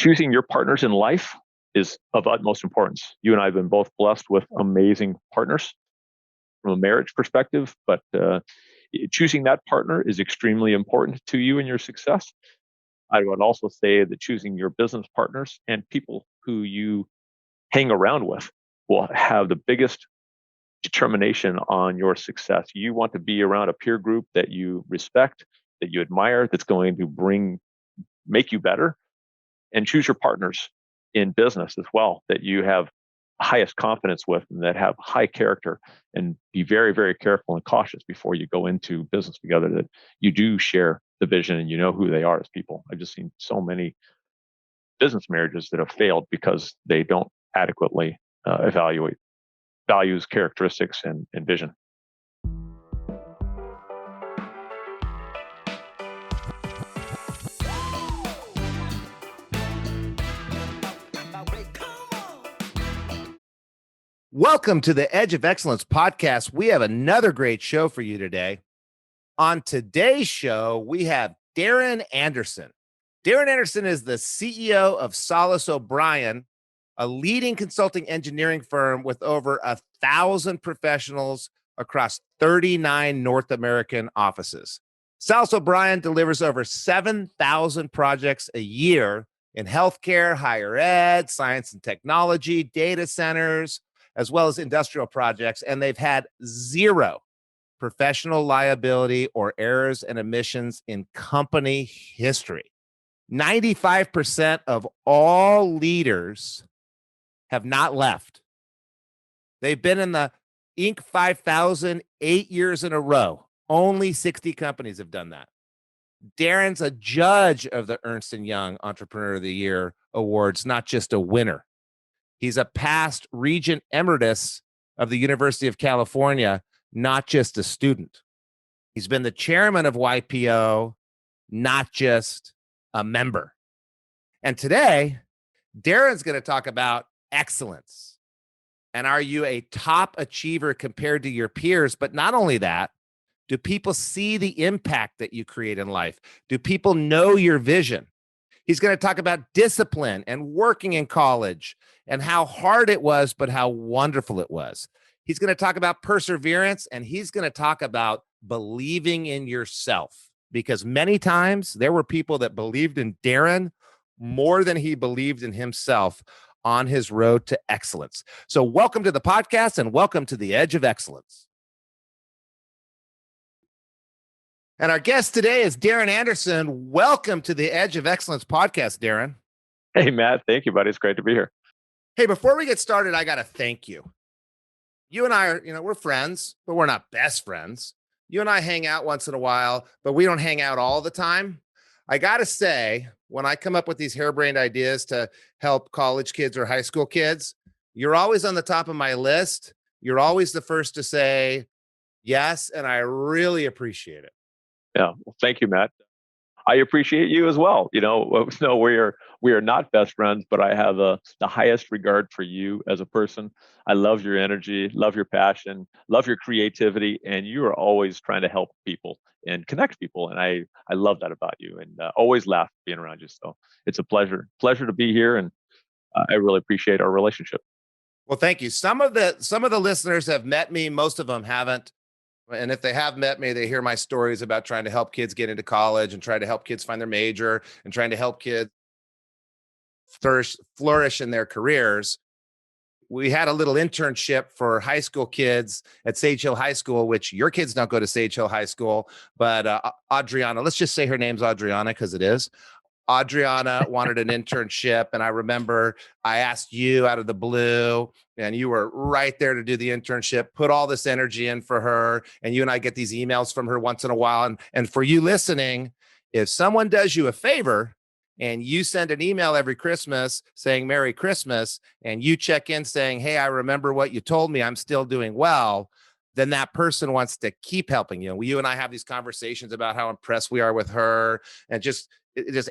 Choosing your partners in life is of utmost importance. You and I have been both blessed with amazing partners from a marriage perspective, but choosing that partner is extremely important to you and your success. I would also say that choosing your business partners and people who you hang around with will have the biggest determination on your success. You want to be around a peer group that you respect, that you admire, that's going to make you better, and choose your partners in business as well that you have highest confidence with and that have high character, and be very, very careful and cautious before you go into business together, that you do share the vision and you know who they are as people. I've just seen so many business marriages that have failed because they don't adequately evaluate values, characteristics, and vision. Welcome to the Edge of Excellence podcast. We have another great show for you today. On today's show, we have Darin Anderson. Darin Anderson is the CEO of Salas O'Brien, a leading consulting engineering firm with over 1,000 professionals across 39 North American offices. Salas O'Brien delivers over 7,000 projects a year in healthcare, higher ed, science and technology, data centers, as well as industrial projects, and they've had zero professional liability or errors and omissions in company history. 95% of all leaders have not left. They've been in the Inc. 5000 8 years in a row. Only 60 companies have done that. Darin's a judge of the Ernst & Young Entrepreneur of the Year Awards, not just a winner. He's a past Regent Emeritus of the University of California, not just a student. He's been the chairman of YPO, not just a member. And today, Darin's going to talk about excellence. And are you a top achiever compared to your peers? But not only that, do people see the impact that you create in life? Do people know your vision? He's going to talk about discipline and working in college and how hard it was, but how wonderful it was. He's going to talk about perseverance, and he's going to talk about believing in yourself, because many times there were people that believed in Darin more than he believed in himself on his road to excellence. So welcome to the podcast and welcome to the Edge of Excellence. And our guest today is Darin Anderson. Welcome to the Edge of Excellence podcast, Darin. Hey, Matt. Thank you, buddy. It's great to be here. Hey, before we get started, I got to thank you. You and I are, we're friends, but we're not best friends. You and I hang out once in a while, but we don't hang out all the time. I got to say, when I come up with these harebrained ideas to help college kids or high school kids, you're always on the top of my list. You're always the first to say yes, and I really appreciate it. Yeah. Well, thank you, Matt. I appreciate you as well. No, we are not best friends, but I have the highest regard for you as a person. I love your energy, love your passion, love your creativity, and you are always trying to help people and connect people. And I love that about you, and always laugh being around you. So it's a pleasure to be here, and I really appreciate our relationship. Well, thank you. Some of the listeners have met me. Most of them haven't. And if they have met me, they hear my stories about trying to help kids get into college and trying to help kids find their major and trying to help kids flourish in their careers. We had a little internship for high school kids at Sage Hill High School, which your kids don't go to Sage Hill High School, but Adriana, let's just say her name's Adriana because it is. Adriana wanted an internship, and I remember I asked you out of the blue, and you were right there to do the internship, put all this energy in for her, and you and I get these emails from her once in a while. And for you listening, if someone does you a favor and you send an email every Christmas saying Merry Christmas, and you check in saying, hey, I remember what you told me, I'm still doing well, then that person wants to keep helping you. You and I have these conversations about how impressed we are with her, and just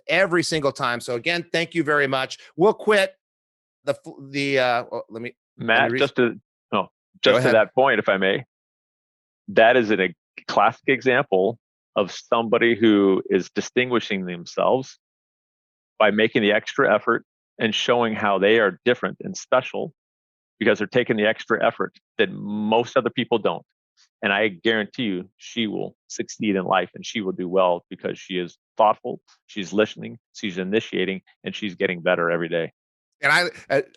every single time. So again, thank you very much. We'll quit Matt, just to that point, if I may, that is a classic example of somebody who is distinguishing themselves by making the extra effort and showing how they are different and special because they're taking the extra effort that most other people don't. And I guarantee you, she will succeed in life and she will do well because she is thoughtful, she's listening, she's initiating, and she's getting better every day. And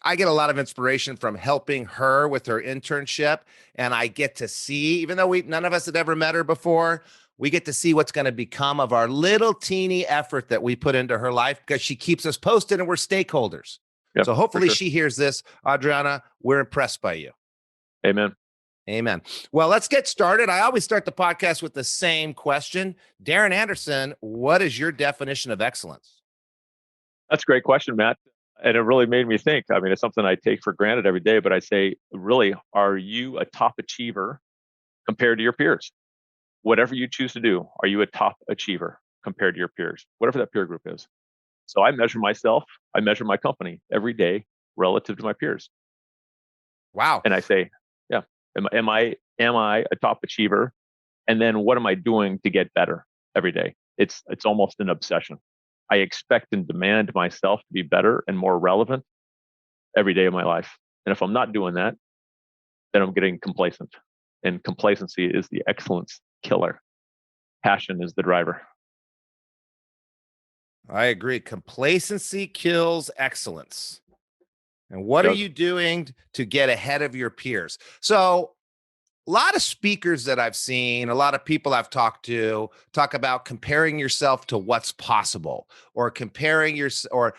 I get a lot of inspiration from helping her with her internship, and I get to see, even though none of us had ever met her before, we get to see what's going to become of our little teeny effort that we put into her life because she keeps us posted and we're stakeholders. Yep, so hopefully sure. she hears this. Adriana, we're impressed by you. Amen. Amen. Well, let's get started. I always start the podcast with the same question. Darin Anderson, what is your definition of excellence? That's a great question, Matt. And it really made me think. I mean, it's something I take for granted every day, but I say, really, are you a top achiever compared to your peers? Whatever you choose to do, are you a top achiever compared to your peers? Whatever that peer group is. So I measure myself, I measure my company every day relative to my peers. Wow. And I say, yeah, am I a top achiever? And then what am I doing to get better every day? It's almost an obsession. I expect and demand myself to be better and more relevant every day of my life. And if I'm not doing that, then I'm getting complacent. And complacency is the excellence killer. Passion is the driver. I agree. Complacency kills excellence. And what are you doing to get ahead of your peers? So a lot of speakers that I've seen, a lot of people I've talked to talk about comparing yourself to what's possible, or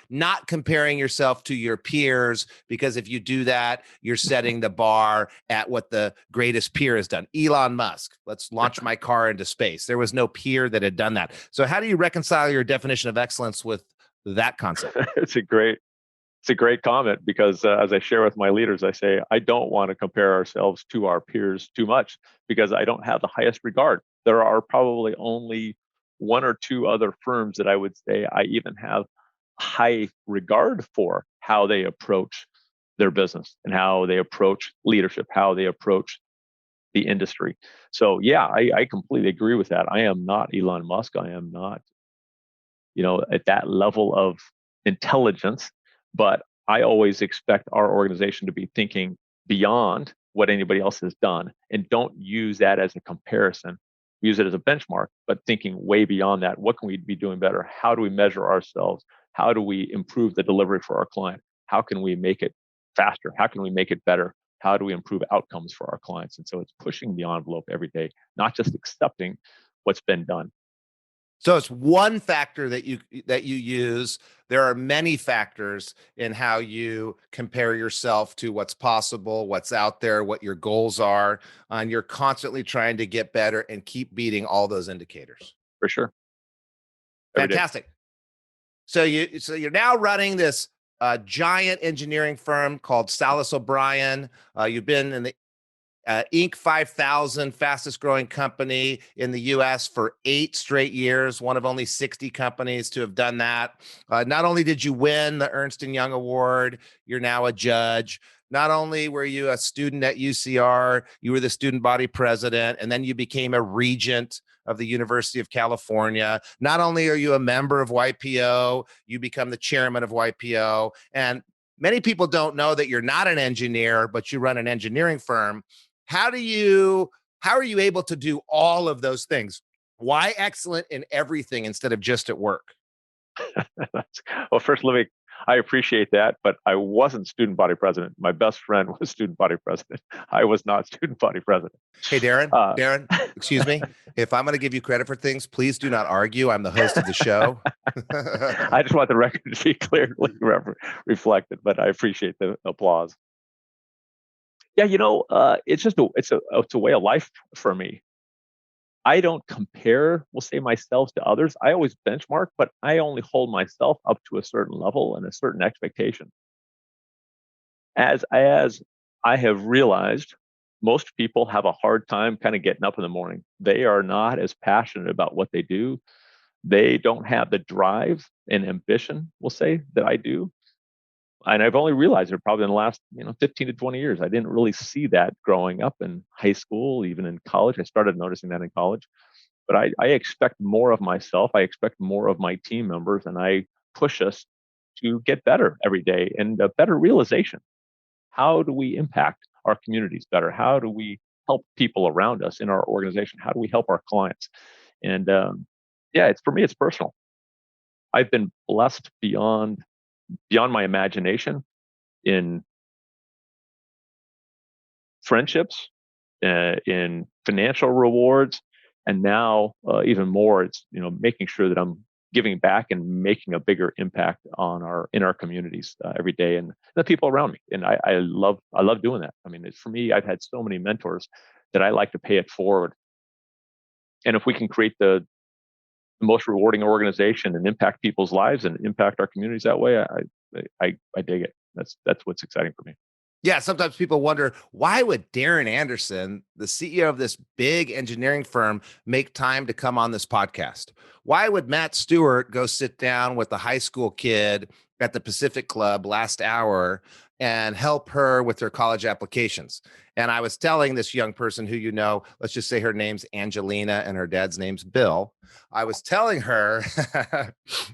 not comparing yourself to your peers, because if you do that, you're setting the bar at what the greatest peer has done. Elon Musk, let's launch my car into space. There was no peer that had done that. So how do you reconcile your definition of excellence with that concept? It's a great comment because as I share with my leaders, I say, I don't want to compare ourselves to our peers too much because I don't have the highest regard. There are probably only one or two other firms that I would say I even have high regard for how they approach their business and how they approach leadership, how they approach the industry. So yeah, I completely agree with that. I am not Elon Musk. I am not, at that level of intelligence. But I always expect our organization to be thinking beyond what anybody else has done and don't use that as a comparison. Use it as a benchmark, but thinking way beyond that. What can we be doing better? How do we measure ourselves? How do we improve the delivery for our client? How can we make it faster? How can we make it better? How do we improve outcomes for our clients? And so it's pushing the envelope every day, not just accepting what's been done. So it's one factor that you use. There are many factors in how you compare yourself to what's possible, what's out there, what your goals are, and you're constantly trying to get better and keep beating all those indicators. For sure. Every Fantastic. Day. So you're now running this giant engineering firm called Salas O'Brien. You've been in the Inc. 5000 fastest growing company in the US for 8 straight years, one of only 60 companies to have done that. Not only did you win the Ernst & Young Award, you're now a judge. Not only were you a student at UCR, you were the student body president, and then you became a regent of the University of California. Not only are you a member of YPO, you become the chairman of YPO. And many people don't know that you're not an engineer, but you run an engineering firm. How are you able to do all of those things? Why excellent in everything instead of just at work? Well, first, I appreciate that, but I wasn't student body president. My best friend was student body president. I was not student body president. Hey, Darin, excuse me. If I'm going to give you credit for things, please do not argue. I'm the host of the show. I just want the record to be clearly reflected, but I appreciate the applause. Yeah, it's a way of life for me. I don't compare, we'll say, myself to others. I always benchmark, but I only hold myself up to a certain level and a certain expectation. As I have realized, most people have a hard time kind of getting up in the morning. They are not as passionate about what they do. They don't have the drive and ambition, we'll say, that I do. And I've only realized it probably in the last 15 to 20 years. I didn't really see that growing up in high school, even in college. I started noticing that in college. But I expect more of myself. I expect more of my team members, and I push us to get better every day and a better realization. How do we impact our communities better? How do we help people around us in our organization? How do we help our clients? And yeah, it's for me, it's personal. I've been blessed beyond my imagination in friendships, in financial rewards, and now even more, it's making sure that I'm giving back and making a bigger impact in our communities every day and the people around me. And I love doing that. I mean, it's for me. I've had so many mentors that I like to pay it forward. And if we can create the most rewarding organization and impact people's lives and impact our communities that way, I dig it. That's what's exciting for me. Yeah, sometimes people wonder, why would Darin Anderson, the CEO of this big engineering firm, make time to come on this podcast? Why would Matt Stewart go sit down with a high school kid at the Pacific Club last hour and help her with her college applications? And I was telling this young person who, let's just say her name's Angelina and her dad's name's Bill. I was telling her,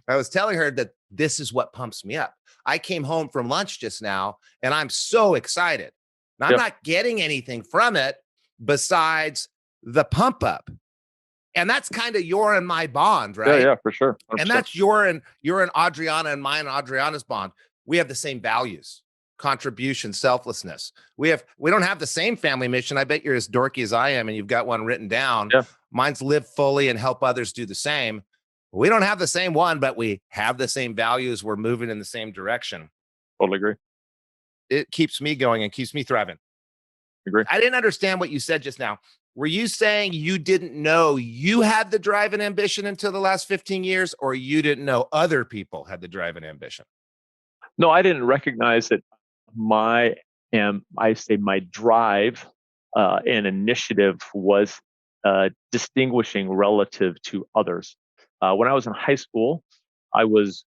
that this is what pumps me up. I came home from lunch just now and I'm so excited. Now, I'm not getting anything from it besides the pump up. And that's kind of your and my bond, right? Yeah, for sure. 100%. And that's your and Adriana and mine and Adriana's bond. We have the same values: contribution, selflessness. We don't have the same family mission. I bet you're as dorky as I am and you've got one written down. Yeah. Mine's live fully and help others do the same. We don't have the same one, but we have the same values. We're moving in the same direction. Totally agree. It keeps me going and keeps me thriving. Agree. I didn't understand what you said just now. Were you saying you didn't know you had the drive and ambition until the last 15 years, or you didn't know other people had the drive and ambition? No, I didn't recognize that my drive and initiative was distinguishing relative to others. When I was in high school, I was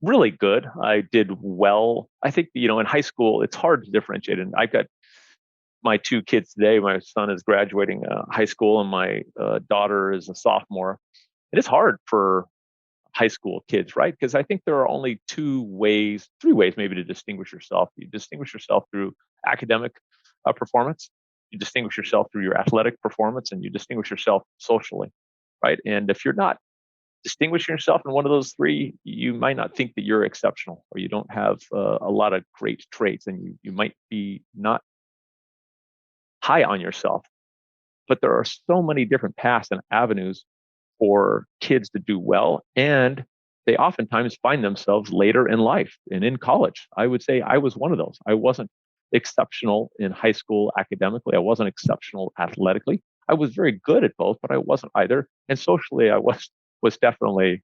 really good. I did well. I think, in high school, it's hard to differentiate. And I've got my two kids today. My son is graduating high school and my daughter is a sophomore. It is hard for high school kids, right? Because I think there are only three ways maybe to distinguish yourself. You distinguish yourself through academic performance, you distinguish yourself through your athletic performance, and you distinguish yourself socially, right? And if you're not distinguishing yourself in one of those three, you might not think that you're exceptional, or you don't have a lot of great traits, and you might be not high on yourself. But there are so many different paths and avenues for kids to do well, and they oftentimes find themselves later in life and in college. I would say I was one of those. I wasn't exceptional in high school academically. I wasn't exceptional athletically. I was very good at both, but I wasn't either. And socially, I was definitely,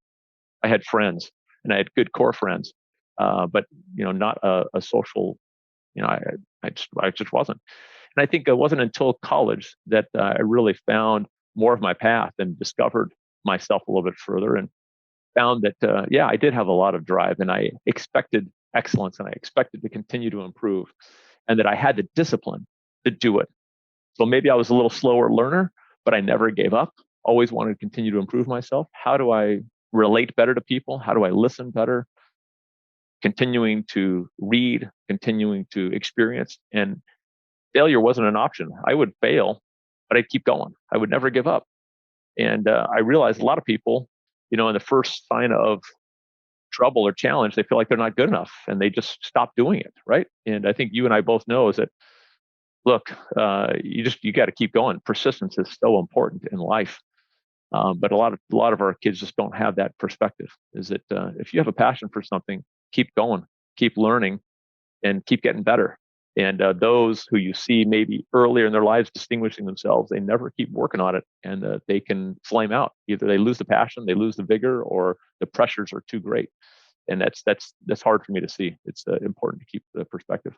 I had friends and I had good core friends, but not a social. I just wasn't. And I think it wasn't until college that I really found more of my path and discovered myself a little bit further and found that, I did have a lot of drive and I expected excellence and I expected to continue to improve and that I had the discipline to do it. So maybe I was a little slower learner, but I never gave up. Always wanted to continue to improve myself. How do I relate better to people? How do I listen better? Continuing to read, continuing to experience, and failure wasn't an option. I would fail, but I'd keep going. I would never give up. And I realized a lot of people, in the first sign of trouble or challenge, they feel like they're not good enough and they just stop doing it, right? And I think you and I both know is that, look, you got to keep going. Persistence is so important in life. But a lot of our kids just don't have that perspective. Is that if you have a passion for something, keep going, keep learning, and keep getting better. And those who you see maybe earlier in their lives distinguishing themselves, they never keep working on it, and they can flame out. Either they lose the passion, they lose the vigor, or the pressures are too great. And that's hard for me to see. It's important to keep the perspective.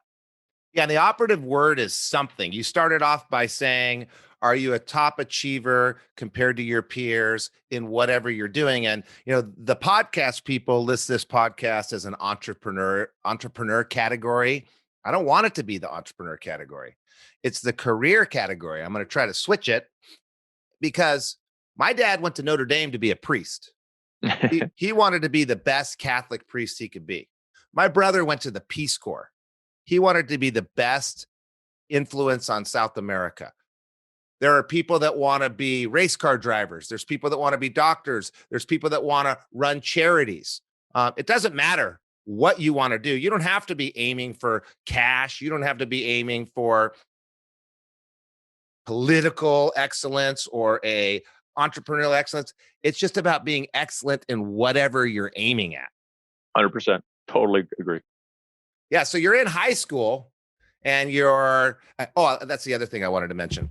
Yeah, and the operative word is something. You started off by saying, are you a top achiever compared to your peers in whatever you're doing? And, the podcast people list this podcast as an entrepreneur category. I don't want it to be the entrepreneur category. It's the career category. I'm going to try to switch it because my dad went to Notre Dame to be a priest. He wanted to be the best Catholic priest he could be. My brother went to the Peace Corps. He wanted to be the best influence on South America. There are people that want to be race car drivers. There's people that want to be doctors. There's people that want to run charities. It doesn't matter what you want to do. You don't have to be aiming for cash. You don't have to be aiming for political excellence or a entrepreneurial excellence. It's just about being excellent in whatever you're aiming at. 100%. Totally agree. Yeah. So you're in high school and that's the other thing I wanted to mention.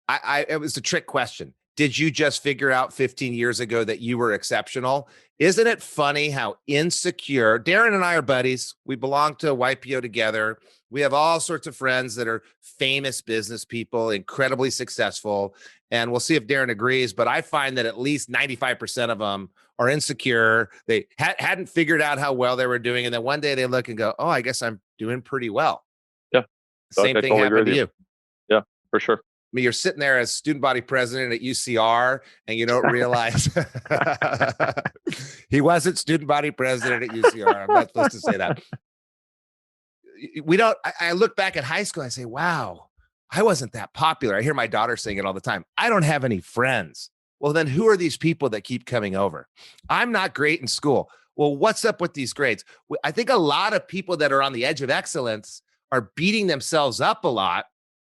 It was a trick question. Did you just figure out 15 years ago that you were exceptional? Isn't it funny how insecure Darin and I are buddies? We belong to YPO together. We have all sorts of friends that are famous business people, incredibly successful. And we'll see if Darin agrees. But I find that at least 95% of them are insecure. They hadn't figured out how well they were doing. And then one day they look and go, oh, I guess I'm doing pretty well. Yeah. Same thing happened to you. Yeah, for sure. I mean, you're sitting there as student body president at UCR and you don't realize he wasn't student body president at UCR. I'm not supposed to say that. I look back at high school, I say, wow, I wasn't that popular. I hear my daughter saying it all the time. I don't have any friends. Well, then who are these people that keep coming over? I'm not great in school. Well, what's up with these grades? I think a lot of people that are on the edge of excellence are beating themselves up a lot.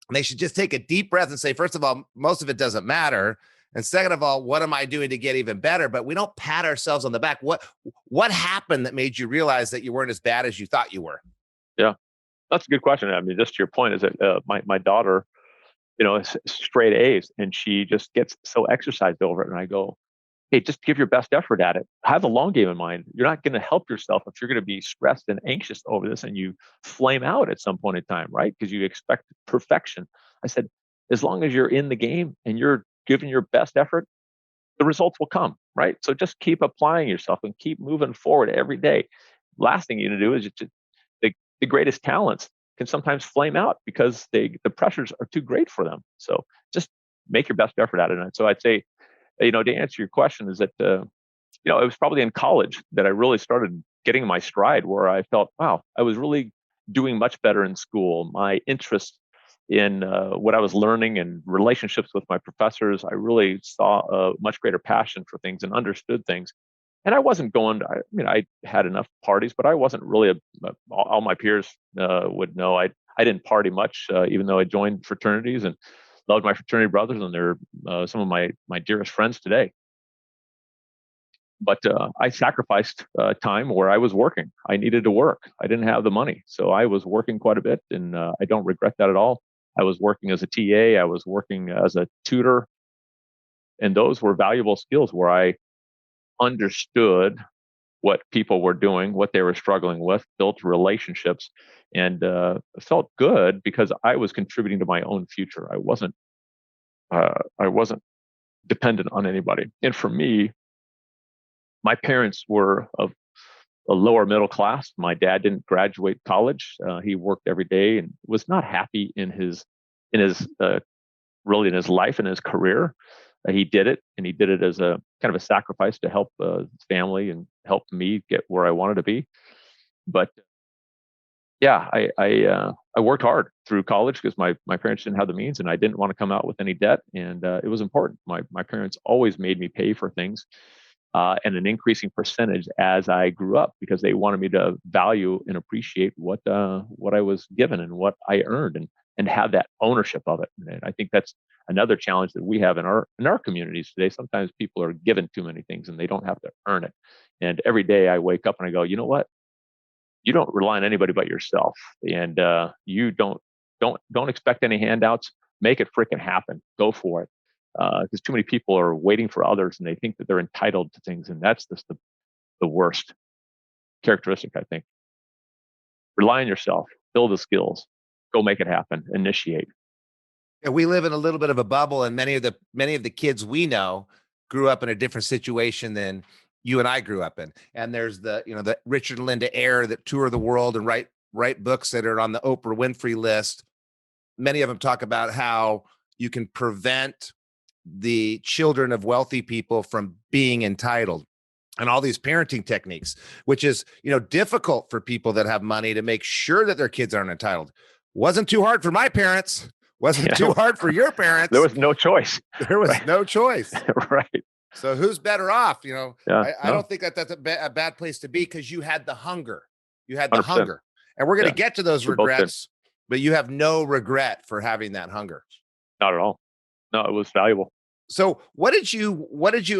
And they should just take a deep breath and say, first of all, most of it doesn't matter. And second of all, what am I doing to get even better? But we don't pat ourselves on the back. What happened that made you realize that you weren't as bad as you thought you were? Yeah, that's a good question. I mean, just to your point is that my daughter, is straight A's and she just gets so exercised over it. And I go, hey, just give your best effort at it. Have the long game in mind. You're not going to help yourself if you're going to be stressed and anxious over this and you flame out at some point in time, right? Because you expect perfection. I said, as long as you're in the game and you're giving your best effort, the results will come, right? So just keep applying yourself and keep moving forward every day. Last thing you need to do is the greatest talents can sometimes flame out because the pressures are too great for them. So just make your best effort at it. And so I'd say, to answer your question is that, it was probably in college that I really started getting my stride where I felt, wow, I was really doing much better in school. My interest in what I was learning and relationships with my professors, I really saw a much greater passion for things and understood things. And I wasn't I had enough parties, but I wasn't really all my peers would know I didn't party much, even though I joined fraternities and loved my fraternity brothers, and they're some of my dearest friends today. But I sacrificed time where I was working. I needed to work. I didn't have the money, so I was working quite a bit, and I don't regret that at all. I was working as a TA. I was working as a tutor, and those were valuable skills where I understood what people were doing, what they were struggling with, built relationships, and felt good because I was contributing to my own future. I wasn't dependent on anybody. And for me, my parents were of a lower middle class. My dad didn't graduate college. He worked every day and was not happy in his really in his life and his career. He did it, and he did it as a kind of a sacrifice to help his family and help me get where I wanted to be. But yeah, I worked hard through college because my parents didn't have the means, and I didn't want to come out with any debt, and it was important. My parents always made me pay for things, and an increasing percentage as I grew up because they wanted me to value and appreciate what I was given and what I earned, and have that ownership of it. And I think that's another challenge that we have in our communities today. Sometimes people are given too many things and they don't have to earn it. And every day I wake up and I go, you know what? You don't rely on anybody but yourself, and you don't expect any handouts. Make it freaking happen. Go for it, because too many people are waiting for others and they think that they're entitled to things, and that's just the worst characteristic. I think rely on yourself, build the skills, go make it happen, initiate. Yeah, we live in a little bit of a bubble, and many of the kids we know grew up in a different situation than you and I grew up in. And there's the Richard and Linda Eyre that tour the world and write books that are on the Oprah Winfrey list. Many of them talk about how you can prevent the children of wealthy people from being entitled. and all these parenting techniques, which is, difficult for people that have money to make sure that their kids aren't entitled. Wasn't too hard for my parents. Wasn't too hard for your parents. There was no choice. There was no choice. Right. So who's better off? I No. don't think that's a bad place to be, because you had the hunger. You had the 100%. hunger. And we're going to get to those We both did. regrets, but you have no regret for having that hunger. Not at all. No, it was valuable. So what did you,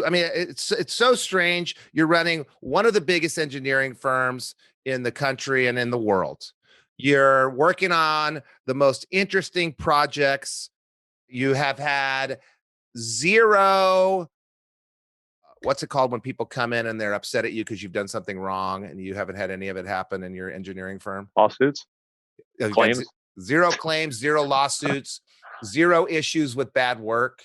I mean, it's so strange. You're running one of the biggest engineering firms in the country and in the world. You're working on the most interesting projects. You have had zero, what's it called when people come in and they're upset at you because you've done something wrong, and you haven't had any of it happen in your engineering firm? Lawsuits? Claims? Zero claims, zero lawsuits, zero issues with bad work.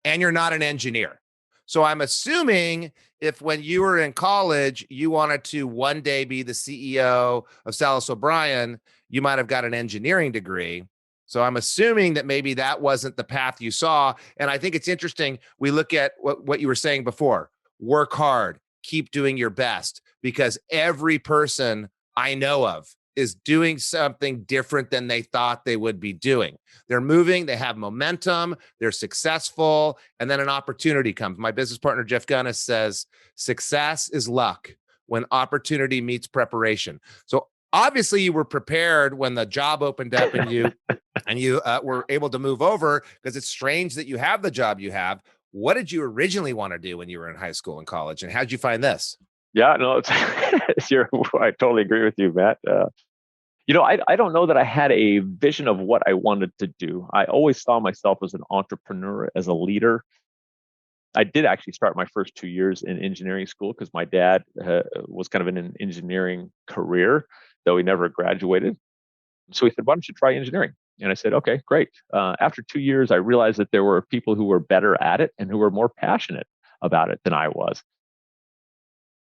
And you're not an engineer. So I'm assuming if when you were in college, you wanted to one day be the CEO of Salas O'Brien, you might have got an engineering degree. So I'm assuming that maybe that wasn't the path you saw. And I think it's interesting. We look at what you were saying before: work hard, keep doing your best, because every person I know of is doing something different than they thought they would be doing. They're moving, they have momentum, they're successful, and then an opportunity comes. My business partner, Jeff Gunnis, says, success is luck when opportunity meets preparation. So obviously you were prepared when the job opened up and you were able to move over, because it's strange that you have the job you have. What did you originally want to do when you were in high school and college, and how'd you find this? Yeah, no, I totally agree with you, Matt. I don't know that I had a vision of what I wanted to do. I always saw myself as an entrepreneur, as a leader. I did actually start my first 2 years in engineering school because my dad was kind of in an engineering career, though he never graduated. So he said, "Why don't you try engineering?" And I said, "Okay, great." After 2 years, I realized that there were people who were better at it and who were more passionate about it than I was.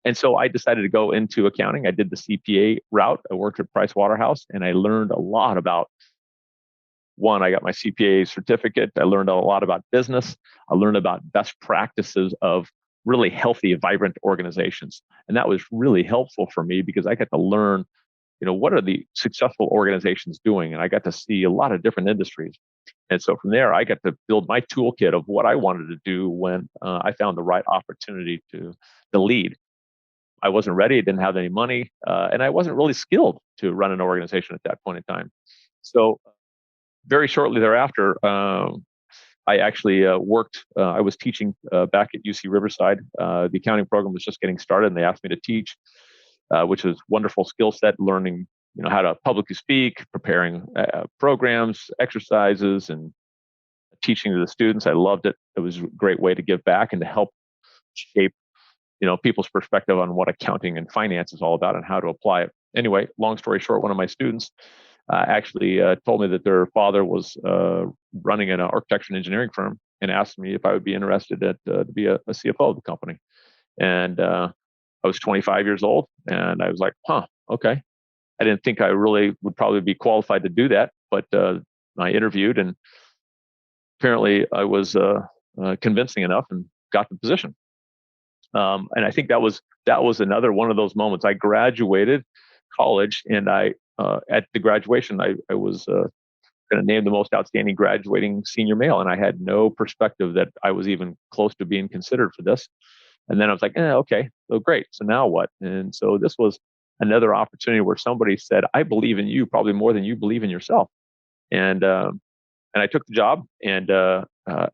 And so I decided to go into accounting. I did the CPA route. I worked at Price Waterhouse, and I learned a lot about, one, I got my CPA certificate. I learned a lot about business. I learned about best practices of really healthy, vibrant organizations. And that was really helpful for me because I got to learn, what are the successful organizations doing? And I got to see a lot of different industries. And so from there, I got to build my toolkit of what I wanted to do when I found the right opportunity to lead. I wasn't ready. I didn't have any money, and I wasn't really skilled to run an organization at that point in time. So very shortly thereafter, I actually worked. I was teaching back at UC Riverside. The accounting program was just getting started, and they asked me to teach, which was wonderful skill set, learning how to publicly speak, preparing programs, exercises, and teaching to the students. I loved it. It was a great way to give back and to help shape people's perspective on what accounting and finance is all about and how to apply it. Anyway, long story short, one of my students actually told me that their father was running an architecture and engineering firm and asked me if I would be interested to be a CFO of the company. And I was 25 years old, and I was like, okay. I didn't think I really would probably be qualified to do that, but I interviewed, and apparently I was convincing enough and got the position. And I think that was another one of those moments. I graduated college, and I at the graduation I was going to name the most outstanding graduating senior male, and I had no perspective that I was even close to being considered for this. And then I was like, okay, so great. So now what? And so this was another opportunity where somebody said, "I believe in you probably more than you believe in yourself," and I took the job and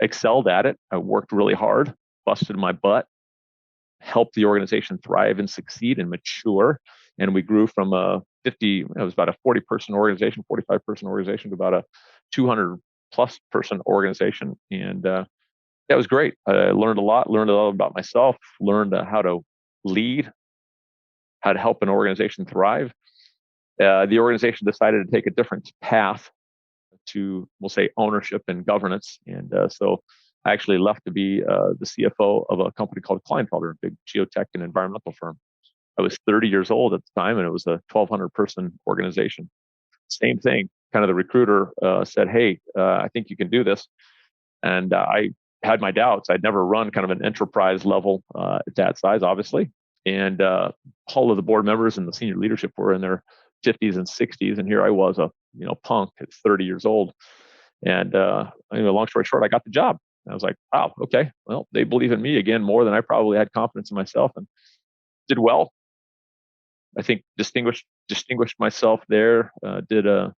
excelled at it. I worked really hard, busted my butt, help the organization thrive and succeed and mature. And we grew from it was about a 40-person organization, 45-person organization, to about a 200-plus person organization. And that was great. I learned a lot about myself, learned how to lead, how to help an organization thrive. The organization decided to take a different path to, we'll say, ownership and governance. And so I actually left to be the CFO of a company called Kleinfelder, a big geotech and environmental firm. I was 30 years old at the time, and it was a 1,200-person organization. Same thing. Kind of the recruiter said, "Hey, I think you can do this." And I had my doubts. I'd never run kind of an enterprise level at that size, obviously. And all of the board members and the senior leadership were in their 50s and 60s, and here I was, a punk at 30 years old. And long story short, I got the job. I was like, wow, okay, well, they believe in me again more than I probably had confidence in myself, and did well. I think distinguished myself there. Did a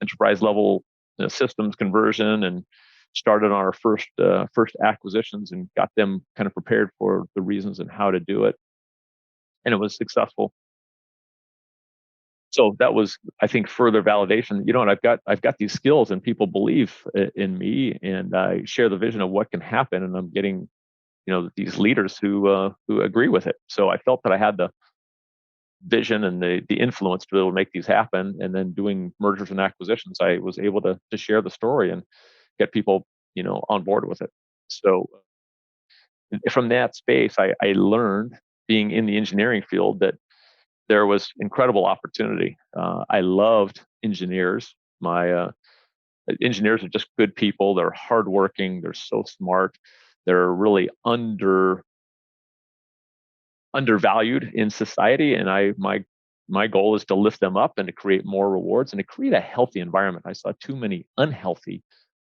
enterprise level systems conversion, and started on our first acquisitions, and got them kind of prepared for the reasons and how to do it, and it was successful. So that was, I think, further validation. And I've got these skills, and people believe in me, and I share the vision of what can happen, and I'm getting these leaders who agree with it. So I felt that I had the vision and the influence to be able to make these happen. And then doing mergers and acquisitions, I was able to share the story and get people on board with it. So from that space, I learned, being in the engineering field, that there was incredible opportunity. I loved engineers. My engineers are just good people. They're hardworking. They're so smart. They're really undervalued in society, and my goal is to lift them up and to create more rewards and to create a healthy environment. I saw too many unhealthy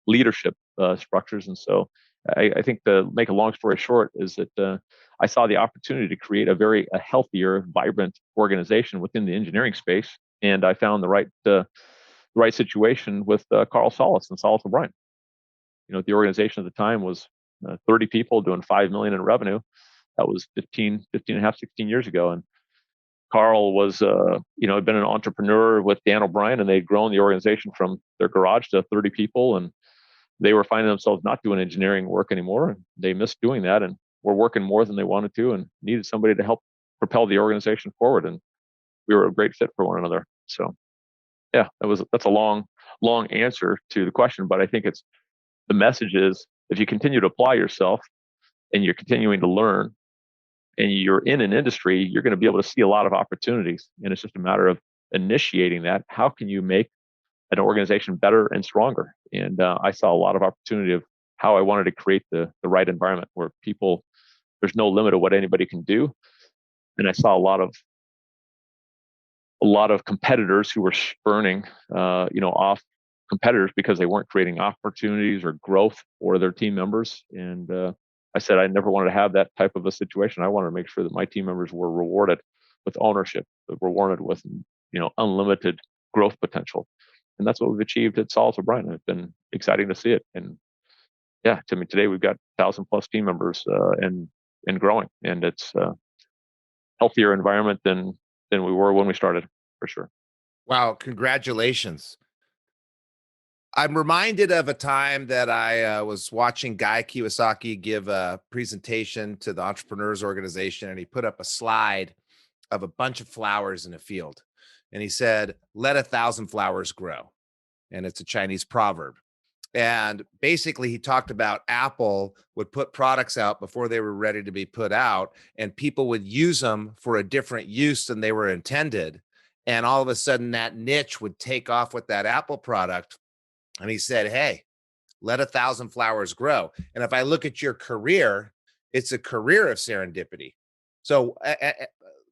leadership structures, and so I think, to make a long story short, is that I saw the opportunity to create a healthier, vibrant organization within the engineering space, and I found the right situation with Carl Salas and Salas O'Brien. The organization at the time was 30 people doing 5 million in revenue. That was 15 and a half, 16 years ago. And Carl was, had been an entrepreneur with Dan O'Brien, and they'd grown the organization from their garage to 30 people. And they were finding themselves not doing engineering work anymore. And they missed doing that, and were working more than they wanted to, and needed somebody to help propel the organization forward. And we were a great fit for one another. So yeah, that's a long answer to the question. But I think the message is, if you continue to apply yourself and you're continuing to learn, and you're in an industry, you're going to be able to see a lot of opportunities. And it's just a matter of initiating that. How can you make an organization better and stronger? And I saw a lot of opportunity of how I wanted to create the right environment where there's no limit of what anybody can do. And I saw a lot of competitors who were spurning, off competitors because they weren't creating opportunities or growth for their team members. And I said I never wanted to have that type of a situation. I wanted to make sure that my team members were rewarded with ownership, rewarded with unlimited growth potential, and that's what we've achieved at Salas O'Brien. It's been exciting to see it, and yeah, to me today we've got 1,000+ team members and growing, and it's a healthier environment than we were when we started, for sure. Wow, congratulations. I'm reminded of a time that I was watching Guy Kiyosaki give a presentation to the Entrepreneurs Organization, and he put up a slide of a bunch of flowers in a field. And he said, "Let 1,000 flowers grow." And it's a Chinese proverb. And basically, he talked about Apple would put products out before they were ready to be put out, and people would use them for a different use than they were intended. And all of a sudden, that niche would take off with that Apple product. And he said, "Hey, let 1,000 flowers grow." And if I look at your career, it's a career of serendipity. So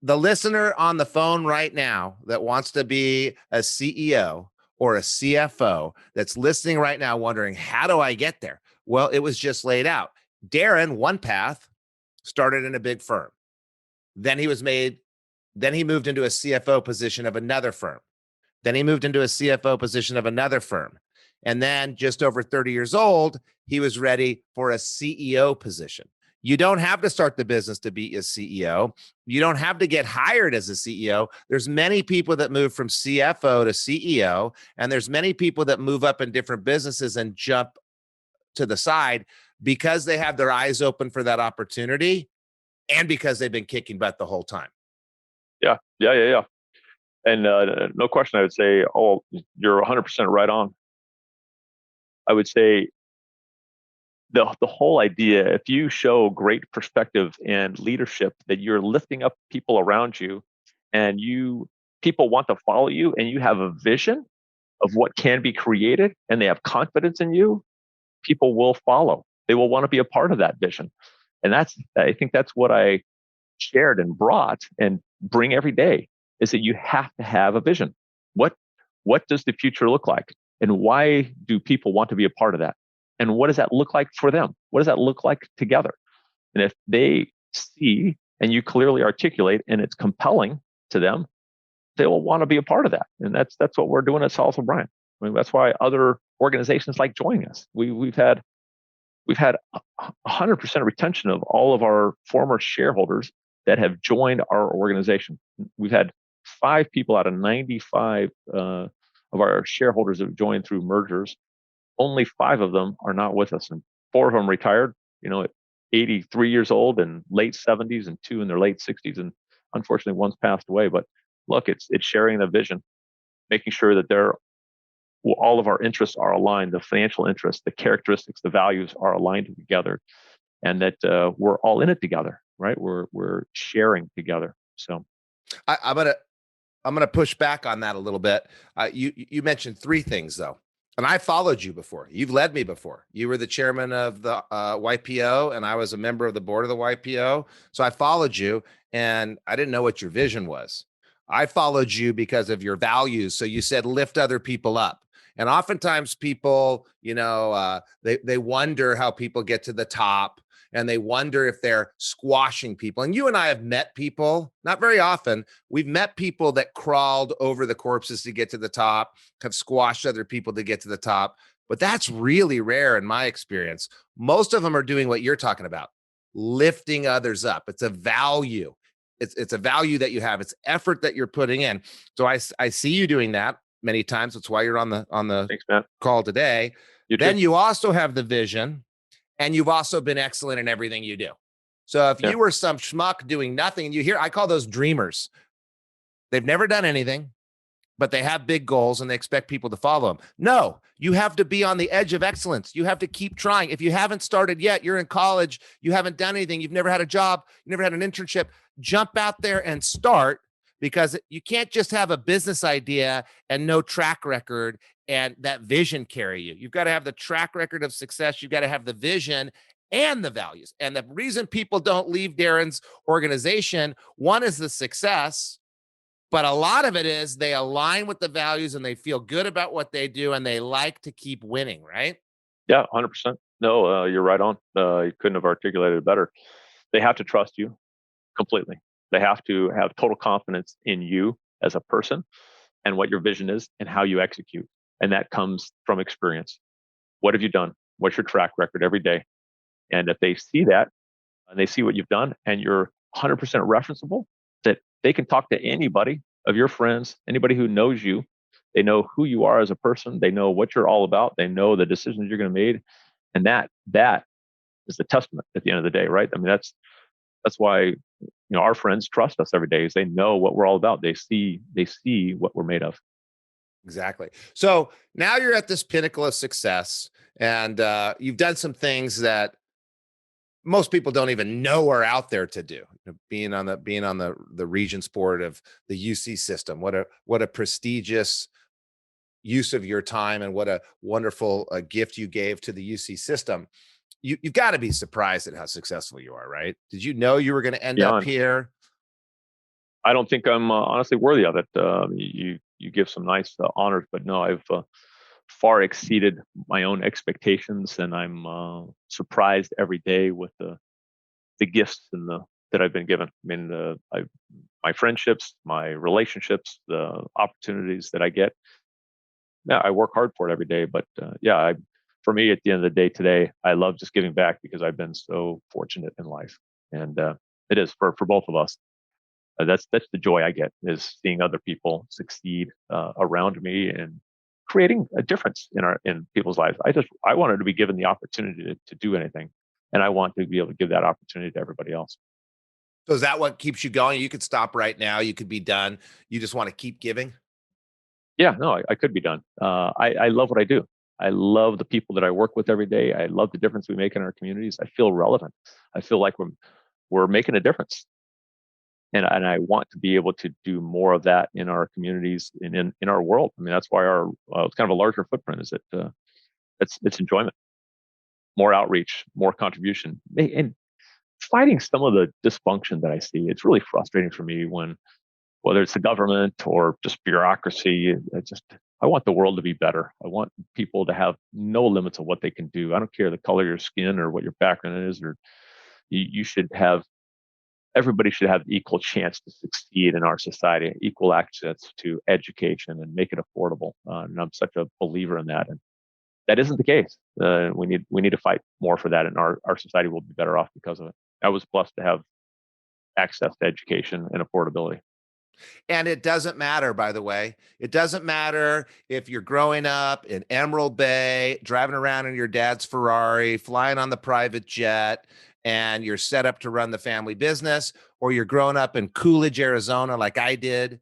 the listener on the phone right now that wants to be a CEO or a CFO that's listening right now wondering, how do I get there? Well, it was just laid out. Darin, one path, started in a big firm. Then he moved into a CFO position of another firm. Then he moved into a CFO position of another firm. And then, just over 30 years old, he was ready for a CEO position. You don't have to start the business to be a CEO. You don't have to get hired as a CEO. There's many people that move from CFO to CEO, and there's many people that move up in different businesses and jump to the side because they have their eyes open for that opportunity, and because they've been kicking butt the whole time. Yeah. And no question, I would say, you're 100% right on. I would say the whole idea, if you show great perspective and leadership, that you're lifting up people around you, and people want to follow you, and you have a vision of what can be created, and they have confidence in you, people will follow. they will want to be a part of that vision. And I think that's what I shared and brought and bring every day, is that you have to have a vision. What, what does the future look like? And why do people want to be a part of that? And what does that look like for them? What does that look like together? And if they see and you clearly articulate and it's compelling to them, they will want to be a part of that. And that's what we're doing at Salas O'Brien. I mean, that's why other organizations like joining us. We've had 100% retention of all of our former shareholders that have joined our organization. We've had 5 people out of 95 of our shareholders have joined through mergers. Only 5 of them are not with us, and 4 of them retired, at 83 years old and late 70s, and 2 in their late 60s. And unfortunately, one's passed away. But look, it's sharing the vision, making sure that all of our interests are aligned, the financial interests, the characteristics, the values are aligned together, and that we're all in it together, right? We're sharing together. So I'm gonna push back on that a little bit. You mentioned 3 things though, and I followed you before. You've led me before. You were the chairman of the YPO, and I was a member of the board of the YPO. So I followed you, and I didn't know what your vision was. I followed you because of your values. So you said lift other people up. And oftentimes people, they wonder how people get to the top, and they wonder if they're squashing people. And you and I have met people, not very often. We've met people that crawled over the corpses to get to the top, have squashed other people to get to the top. But that's really rare in my experience. Most of them are doing what you're talking about, lifting others up. It's a value. It's a value that you have. It's effort that you're putting in. So I see you doing that many times. That's why you're on the thanks, man. call today. Then you also have the vision, and you've also been excellent in everything you do. So if you were some schmuck doing nothing, and I call those dreamers. They've never done anything, but they have big goals and they expect people to follow them. No, you have to be on the edge of excellence. You have to keep trying. If you haven't started yet, you're in college, you haven't done anything, you've never had a job, you never had an internship, jump out there and start, because you can't just have a business idea and no track record and that vision carry you. You've got to have the track record of success. You've got to have the vision and the values. And the reason people don't leave Darin's organization, one is the success, but a lot of it is they align with the values and they feel good about what they do and they like to keep winning, right? Yeah, 100%. No, you're right on. You couldn't have articulated it better. They have to trust you completely. They have to have total confidence in you as a person and what your vision is and how you execute. And that comes from experience. What have you done? What's your track record every day? And if they see that and they see what you've done and you're 100% referenceable, that they can talk to anybody of your friends, anybody who knows you. They know who you are as a person. They know what you're all about. They know the decisions you're going to make. And that is the testament at the end of the day, right? I mean, that's why our friends trust us every day, is they know what we're all about. They see what we're made of. Exactly. So now you're at this pinnacle of success, and you've done some things that most people don't even know are out there to do. Being on the Regents board of the UC system, what a prestigious use of your time, and what a wonderful gift you gave to the UC system. You've got to be surprised at how successful you are, right? Did you know you were going to end up here? I don't think I'm honestly worthy of it. You give some nice honors, but no, I've far exceeded my own expectations, and I'm surprised every day with the gifts that I've been given. I mean, my friendships, my relationships, the opportunities that I get. Yeah, I work hard for it every day, but for me, at the end of the day today, I love just giving back because I've been so fortunate in life, and it is for both of us. That's the joy I get, is seeing other people succeed around me and creating a difference in people's lives. I wanted to be given the opportunity to do anything, and I want to be able to give that opportunity to everybody else. So is that what keeps you going? You could stop right now. You could be done. You just want to keep giving? Yeah, no, I could be done. I love what I do. I love the people that I work with every day. I love the difference we make in our communities. I feel relevant. I feel like we're making a difference. And I want to be able to do more of that in our communities and in our world. I mean, that's why it's kind of a larger footprint, is it's enjoyment. more outreach, more contribution, and fighting some of the dysfunction that I see. It's really frustrating for me when, whether it's the government or just bureaucracy, I want the world to be better. I want people to have no limits of what they can do. I don't care the color of your skin or what your background is, or you should have, everybody should have equal chance to succeed in our society, equal access to education, and make it affordable. And I'm such a believer in that. And that isn't the case. We need to fight more for that, and our society will be better off because of it. I was blessed to have access to education and affordability. And it doesn't matter, by the way. It doesn't matter if you're growing up in Emerald Bay, driving around in your dad's Ferrari, flying on the private jet, and you're set up to run the family business, or you're growing up in Coolidge, Arizona, like I did,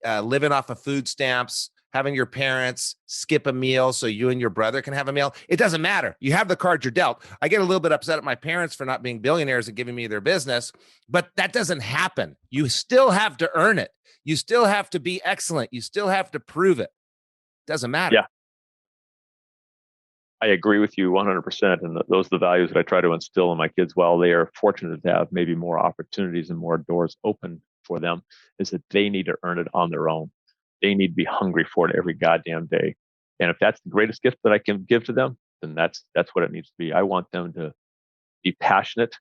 living off of food stamps, having your parents skip a meal so you and your brother can have a meal. It doesn't matter. You have the cards you're dealt. I get a little bit upset at my parents for not being billionaires and giving me their business, but that doesn't happen. You still have to earn it. You still have to be excellent. You still have to prove it. Doesn't matter. Yeah, I agree with you 100%. And those are the values that I try to instill in my kids while they are fortunate to have maybe more opportunities and more doors open for them, is that they need to earn it on their own. They need to be hungry for it every goddamn day. And if that's the greatest gift that I can give to them, then that's what it needs to be. I want them to be passionate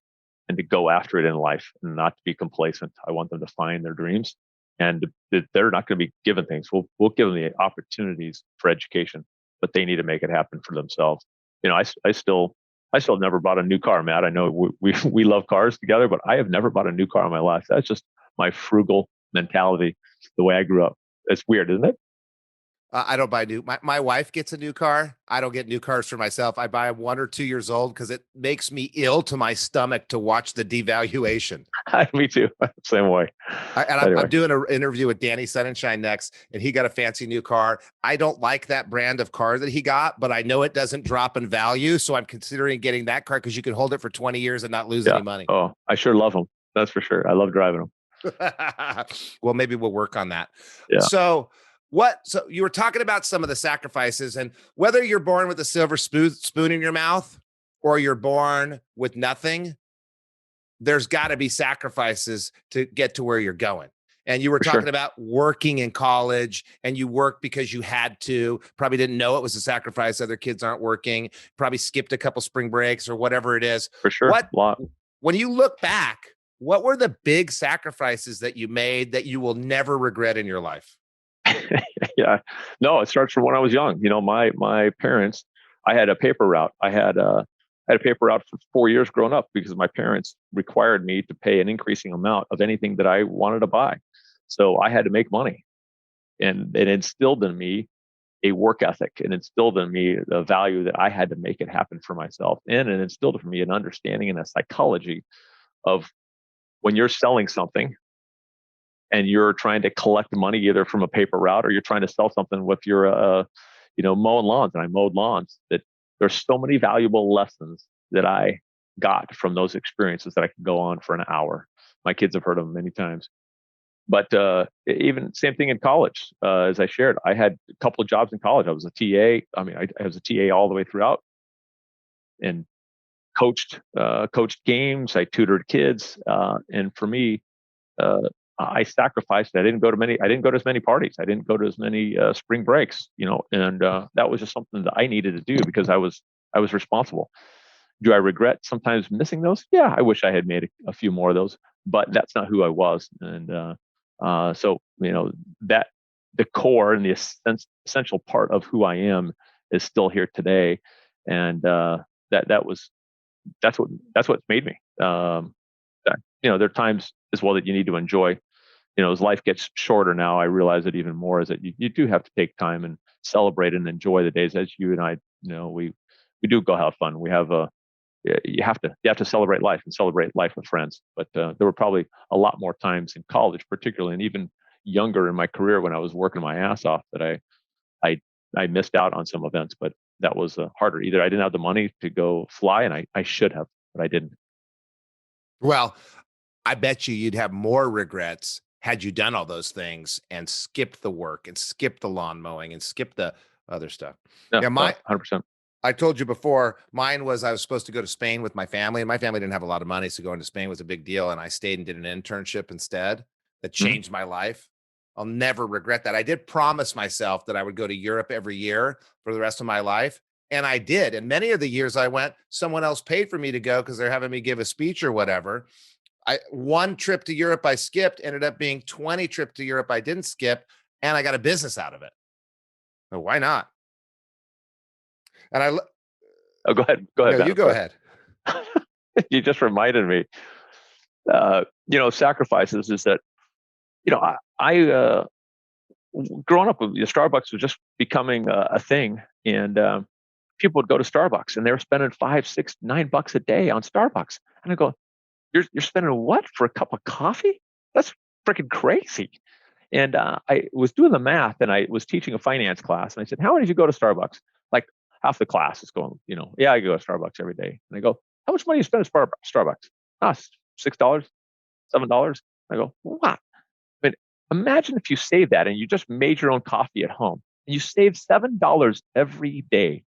and to go after it in life and not to be complacent. I want them to find their dreams, and they're not going to be given things. We'll give them the opportunities for education, but they need to make it happen for themselves. I still never bought a new car, Matt. I know we love cars together, but I have never bought a new car in my life. That's just my frugal mentality, the way I grew up. It's weird, isn't it? I don't buy new. My wife gets a new car. I don't get new cars for myself. I buy them 1 or 2 years old because it makes me ill to my stomach to watch the devaluation. Me too. Same way. I'm doing an interview with Danny Sunshine next, and he got a fancy new car. I don't like that brand of car that he got, but I know it doesn't drop in value. So I'm considering getting that car because you can hold it for 20 years and not lose any money. Oh, I sure love them. That's for sure. I love driving them. Well, maybe we'll work on that. Yeah. So you were talking about some of the sacrifices, and whether you're born with a silver spoon in your mouth or you're born with nothing, there's got to be sacrifices to get to where you're going. And you were talking about working in college, and you worked because you had to, probably didn't know it was a sacrifice. Other kids aren't working, probably skipped a couple spring breaks or whatever it is. For sure. When you look back, what were the big sacrifices that you made that you will never regret in your life? Yeah, no, it starts from when I was young. My parents, I had a paper route. I had a paper route for 4 years growing up because my parents required me to pay an increasing amount of anything that I wanted to buy. So I had to make money, and it instilled in me a work ethic, and instilled in me the value that I had to make it happen for myself. And it instilled for me an understanding and a psychology of when you're selling something and you're trying to collect money either from a paper route or you're trying to sell something with your mowing lawns, and I mowed lawns, that there's so many valuable lessons that I got from those experiences that I could go on for an hour. My kids have heard them many times. But even same thing in college. As I shared, I had a couple of jobs in college. I was a TA. I was a TA all the way throughout, and coached games. I tutored kids, and for me, I sacrificed. I didn't go to as many parties. I didn't go to as many spring breaks. And that was just something that I needed to do because I was responsible. Do I regret sometimes missing those? Yeah, I wish I had made a few more of those, but that's not who I was. And so that the core and the essential part of who I am is still here today, and that's what's made me. There are times as well that you need to enjoy. As life gets shorter now, I realize it even more, is that you do have to take time and celebrate and enjoy the days. As you and I, we do go have fun. We have you have to celebrate life and celebrate life with friends. But there were probably a lot more times in college, particularly, and even younger in my career when I was working my ass off, that I missed out on some events. But that was harder. Either I didn't have the money to go fly, and I should have, but I didn't. Well, I bet you'd have more regrets had you done all those things and skipped the work and skipped the lawn mowing and skipped the other stuff. Yeah, Yeah, 100%. I told you before, mine was I was supposed to go to Spain with my family, and my family didn't have a lot of money, so going to Spain was a big deal. And I stayed and did an internship instead that Mhm. changed my life. I'll never regret that. I did promise myself that I would go to Europe every year for the rest of my life. And I did. And many of the years I went, someone else paid for me to go because they're having me give a speech or whatever. One trip to Europe I skipped ended up being 20 trips to Europe I didn't skip, and I got a business out of it. So why not? And Oh, go ahead. Go ahead, no, Ben. you I'm go sorry. ahead. You just reminded me. Sacrifices is that I growing up, Starbucks was just becoming a thing, and people would go to Starbucks and they were spending 5, 6, $9 a day on Starbucks, and I go, "You're spending what for a cup of coffee? That's freaking crazy." And I was doing the math, and I was teaching a finance class, and I said, "How many of you go to Starbucks?" Like half the class is going, "Yeah, I go to Starbucks every day." And I go, "How much money you spend at Starbucks?" Ah, $6, $7. I go, "What?" I mean, imagine if you save that and you just made your own coffee at home and you save $7 every day.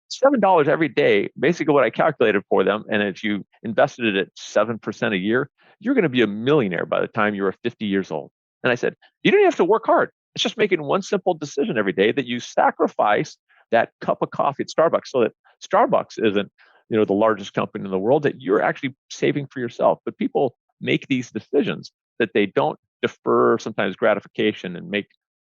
$7 every day, basically what I calculated for them. And if you invested it at 7% a year, you're going to be a millionaire by the time you're 50 years old. And I said, you don't have to work hard. It's just making one simple decision every day that you sacrifice that cup of coffee at Starbucks so that Starbucks isn't, the largest company in the world, that you're actually saving for yourself. But people make these decisions that they don't defer sometimes gratification and make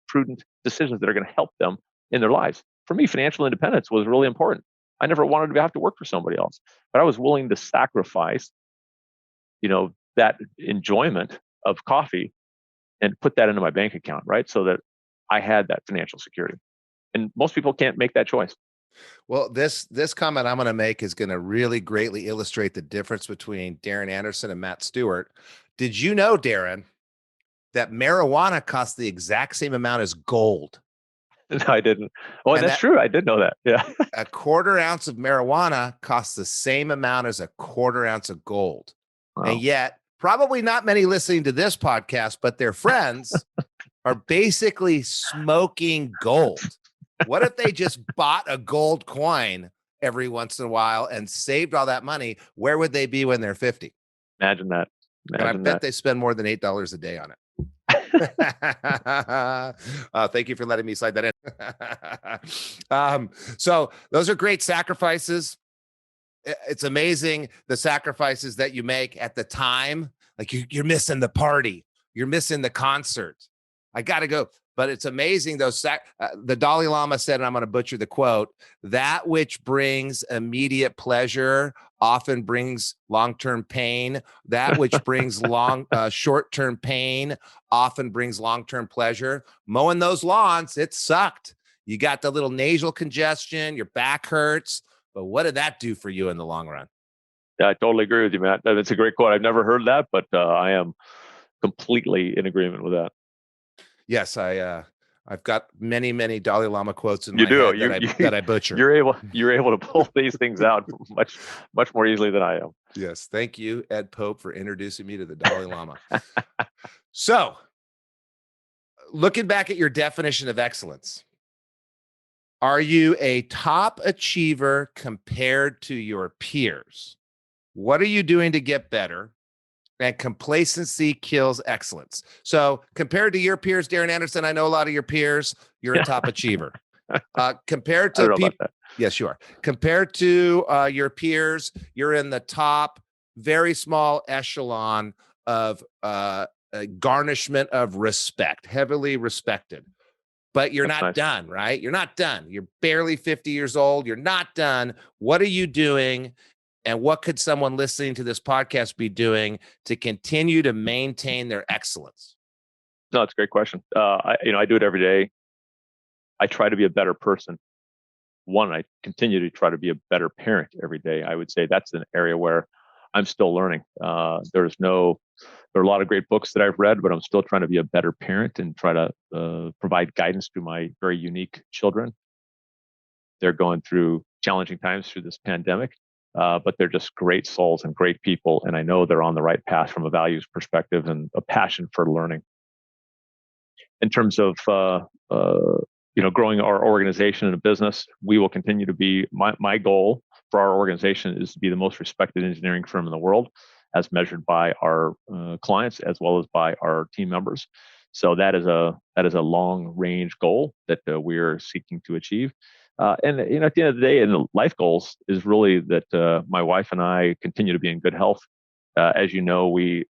prudent decisions that are going to help them in their lives. For me, financial independence was really important. I never wanted to have to work for somebody else, but I was willing to sacrifice, that enjoyment of coffee and put that into my bank account, right? So that I had that financial security. And most people can't make that choice. Well, this comment I'm going to make is going to really greatly illustrate the difference between Darin Anderson and Matt Stewart. Did you know, Darin, that marijuana costs the exact same amount as gold? No, I didn't. Oh, and And that's that true. I did know that. Yeah. a quarter ounce of marijuana costs the same amount as a quarter ounce of gold. And Wow. yet, probably not many listening to this podcast, but their friends are basically smoking gold. What if they just bought a gold coin every once in a while and saved all that money? Where would they be when they're 50? Imagine that. And I Imagine bet that. they spend more than $8 a day on it. Thank you for letting me slide that in. So those are great sacrifices. It's amazing the sacrifices that you make at the time. Like you're missing the party, you're missing the concert. I got to go. But it's amazing though. The Dalai Lama said, and I'm going to butcher the quote: "That which brings immediate pleasure often brings long-term pain. That which brings short-term pain often brings long-term pleasure." Mowing those lawns, it sucked. You got the little nasal congestion, your back hurts. But what did that do for you in the long run? Yeah, I totally agree with you, Matt. That's a great quote. I've never heard that, but I am completely in agreement with that. Yes, I've got many, many Dalai Lama quotes in You my do. head that I butcher. You're able to pull these things out much more easily than I am. Yes, thank you, Ed Pope, for introducing me to the Dalai Lama. So, looking back at your definition of excellence, are you a top achiever compared to your peers? What are you doing to get better? And complacency kills excellence. So compared to your peers, Darin Anderson, I know a lot of your peers, you're a top achiever. Compared I don't to know about people, that. yes, you are. Compared to your peers, you're in the top, very small echelon of garnishment of respect, heavily respected. But you're That's not nice. done, right? You're not done. You're barely 50 years old. You're not done. What are you doing? And what could someone listening to this podcast be doing to continue to maintain their excellence? No, it's a great question. I do it every day. I try to be a better person. One, I continue to try to be a better parent every day. I would say that's an area where I'm still learning. There are a lot of great books that I've read, but I'm still trying to be a better parent and try to provide guidance to my very unique children. They're going through challenging times through this pandemic, but they're just great souls and great people. And I know they're on the right path from a values perspective and a passion for learning. In terms of growing our organization and a business, we will continue to be my goal for our organization is to be the most respected engineering firm in the world, as measured by our clients as well as by our team members. So that is a long range goal that we're seeking to achieve. And at the end of the day, and the life goals is really that my wife and I continue to be in good health. As you know, we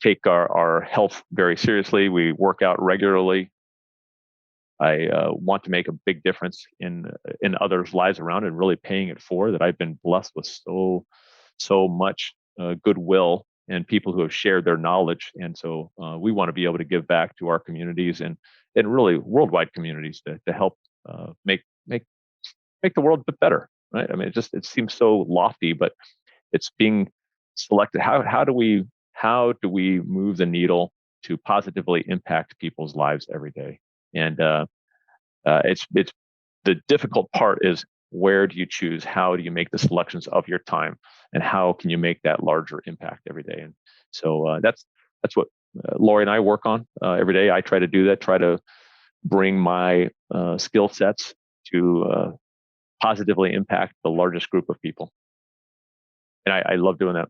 take our health very seriously. We work out regularly. I want to make a big difference in others' lives around and really paying it forward. That I've been blessed with so much goodwill and people who have shared their knowledge, and so we want to be able to give back to our communities and really worldwide communities to help make the world a bit better. Right? I mean, it seems so lofty, but it's being selected. How do we move the needle to positively impact people's lives every day? And it's the difficult part is, where do you choose? How do you make the selections of your time, and how can you make that larger impact every day? And so that's what Lori and I work on every day. I try to do that. Try to bring my skill sets to positively impact the largest group of people, and I love doing that.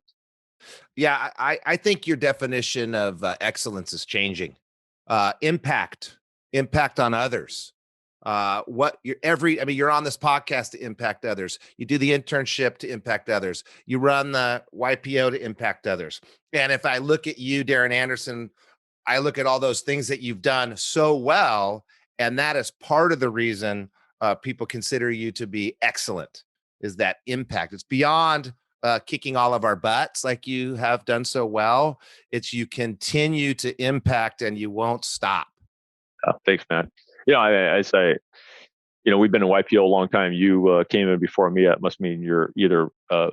Yeah, I think your definition of excellence is changing. Impact on others. You're on this podcast to impact others. You do the internship to impact others. You run the YPO to impact others. And if I look at you, Darin Anderson, I look at all those things that you've done so well, and that is part of the reason people consider you to be excellent, is that impact. It's beyond kicking all of our butts like you have done so well. It's you continue to impact and you won't stop. Thanks, man. I say, we've been in YPO a long time. You came in before me. That must mean you're either a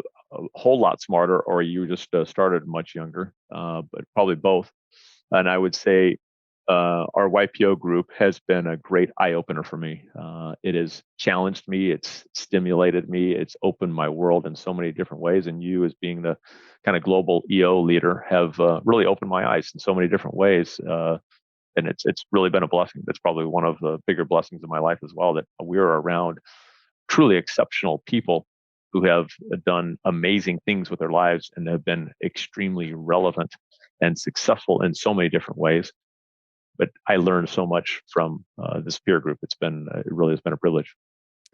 whole lot smarter or you just started much younger, but probably both. And I would say our YPO group has been a great eye opener for me. It has challenged me. It's stimulated me. It's opened my world in so many different ways. And you, as being the kind of global EO leader, have really opened my eyes in so many different ways. And it's really been a blessing. That's probably one of the bigger blessings of my life as well, that we're around truly exceptional people who have done amazing things with their lives and have been extremely relevant and successful in so many different ways. But I learned so much from this peer group. It really has been a privilege.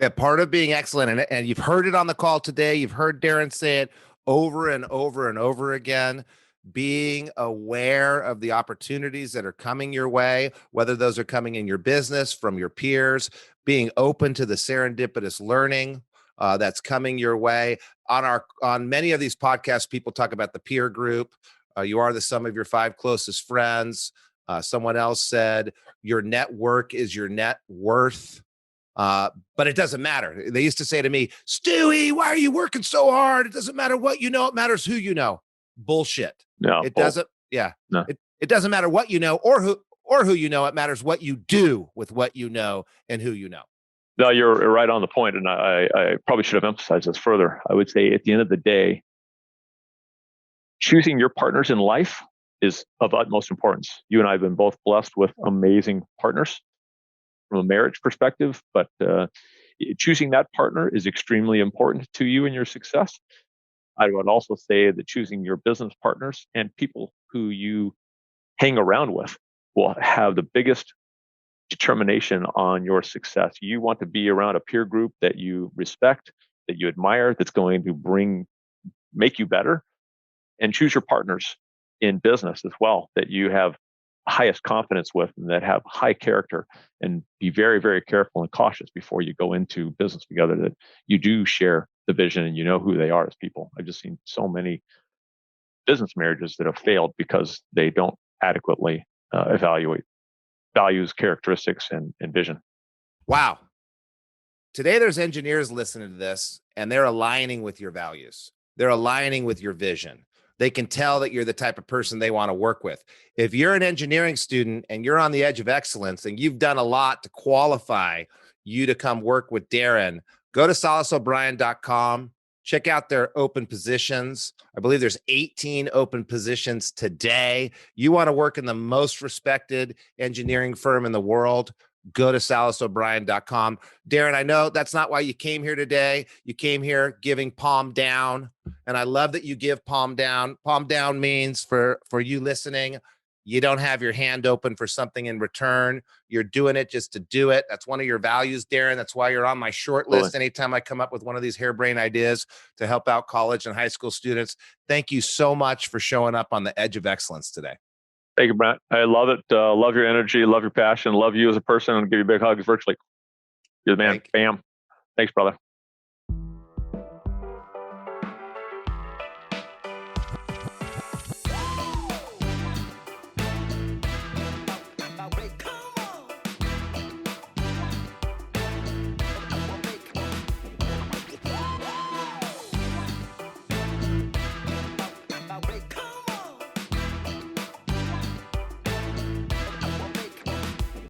Yeah, part of being excellent, and you've heard it on the call today. You've heard Darin say it over and over and over again. Being aware of the opportunities that are coming your way, whether those are coming in your business, from your peers, being open to the serendipitous learning that's coming your way. On many of these podcasts, people talk about the peer group. You are the sum of your 5 closest friends. Someone else said your network is your net worth. But it doesn't matter. They used to say to me, Stewie, why are you working so hard? It doesn't matter what you know. It matters who you know. Bullshit. No, it doesn't. Yeah. No. It doesn't matter what you know or who you know. It matters what you do with what you know and who you know. No, you're right on the point. And I probably should have emphasized this further. I would say at the end of the day, choosing your partners in life is of utmost importance. You and I have been both blessed with amazing partners from a marriage perspective, but choosing that partner is extremely important to you and your success. I would also say that choosing your business partners and people who you hang around with will have the biggest determination on your success. You want to be around a peer group that you respect, that you admire, that's going to make you better, and choose your partners in business as well that you have highest confidence with and that have high character, and be very, very careful and cautious before you go into business together, that you do share the vision and you know who they are as people. I've just seen so many business marriages that have failed because they don't adequately evaluate values, characteristics, and vision. Wow. Today, there's engineers listening to this and they're aligning with your values. They're aligning with your vision. They can tell that you're the type of person they want to work with. If you're an engineering student and you're on the edge of excellence and you've done a lot to qualify you to come work with Darin, go to salasobrien.com, Check out their open positions. I believe there's 18 open positions today. You want to work in the most respected engineering firm in the world, go to salasobrien.com. Darin, I know that's not why you came here today. You came here giving palm down, and I love that you give palm down. Palm down means, for you listening, you don't have your hand open for something in return. You're doing it just to do it. That's one of your values, Darin. That's why you're on my short list anytime I come up with one of these harebrained ideas to help out college and high school students. Thank you so much for showing up on the Edge of Excellence today. Thank you, Brent. I love it. Love your energy, love your passion, love you as a person, and give you big hugs virtually. You're the man. Bam. Thanks, brother.